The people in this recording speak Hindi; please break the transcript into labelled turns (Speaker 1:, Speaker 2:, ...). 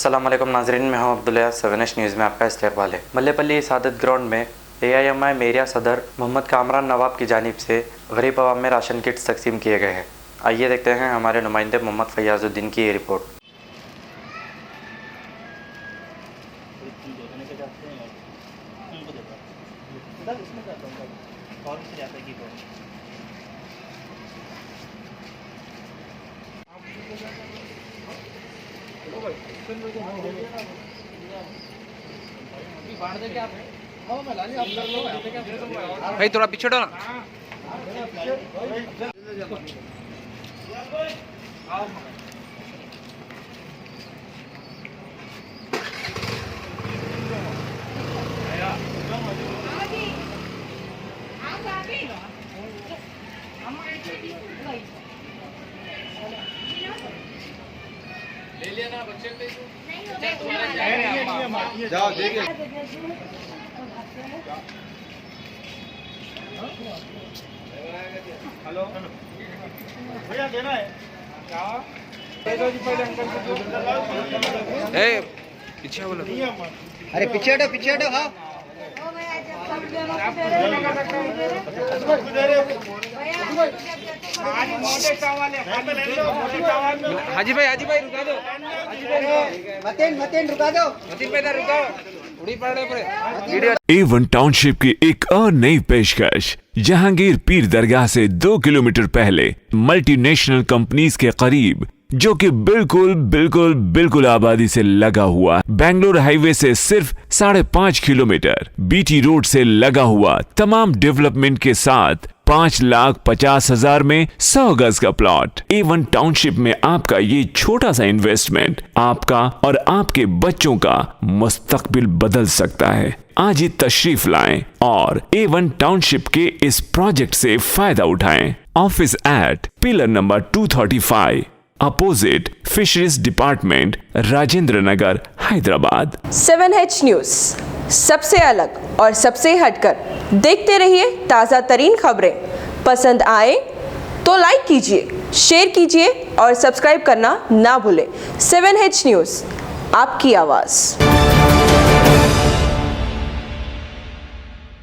Speaker 1: अस्सलाम वालेकुम नाजरीन, मैं हूं अब्दुल्ला। 7H न्यूज़ में आपका इस्तकबाल है। मल्लेपल्ली सादत ग्राउंड में AIMI मेरिया सदर मोहम्मद कामरान नवाब की जानिब से गरीब आवाम में राशन किट्स तकसीम किए गए हैं। आइए देखते हैं हमारे नुमाइंदे मोहम्मद फयाजुद्दीन की ये रिपोर्ट।
Speaker 2: भाई थोड़ा पीछे हटो ना। ले लिया ना बच्चे पे जाओ देखिए। हेलो भैया देना है क्या? ए पीछे बोलो।
Speaker 3: अरे पीछे हटो हाँ।
Speaker 2: हाजी भाई रुका दो। मतीन रुका दो। मतीन भाई रुकाओ। उड़ी पड़ रहे पूरे।
Speaker 4: A1 टाउनशिप की एक और नई पेशकश। जहांगीर पीर दरगाह से 2 किलोमीटर पहले मल्टीनेशनल कंपनीज के करीब, जो कि बिल्कुल आबादी से लगा हुआ, बेंगलोर हाईवे से सिर्फ 5.5 किलोमीटर, BT रोड से लगा हुआ, तमाम डेवलपमेंट के साथ 5,50,000 में 100 गज का प्लॉट। A1 टाउनशिप में आपका ये छोटा सा इन्वेस्टमेंट आपका और आपके बच्चों का मुस्तकबिल बदल सकता है। आज ही तशरीफ लाएं और A1 टाउनशिप के इस प्रोजेक्ट से फायदा उठाएं। Office at pillar number 235 opposite fisheries department, Rajendra Nagar, Hyderabad.
Speaker 5: 7H news, सबसे अलग और सबसे हटकर। देखते रहिए ताज़ा तरीन खबरें। पसंद आए तो लाइक कीजिए, शेयर कीजिए और सब्सक्राइब करना ना भूलें। 7H न्यूज़, आपकी आवाज़।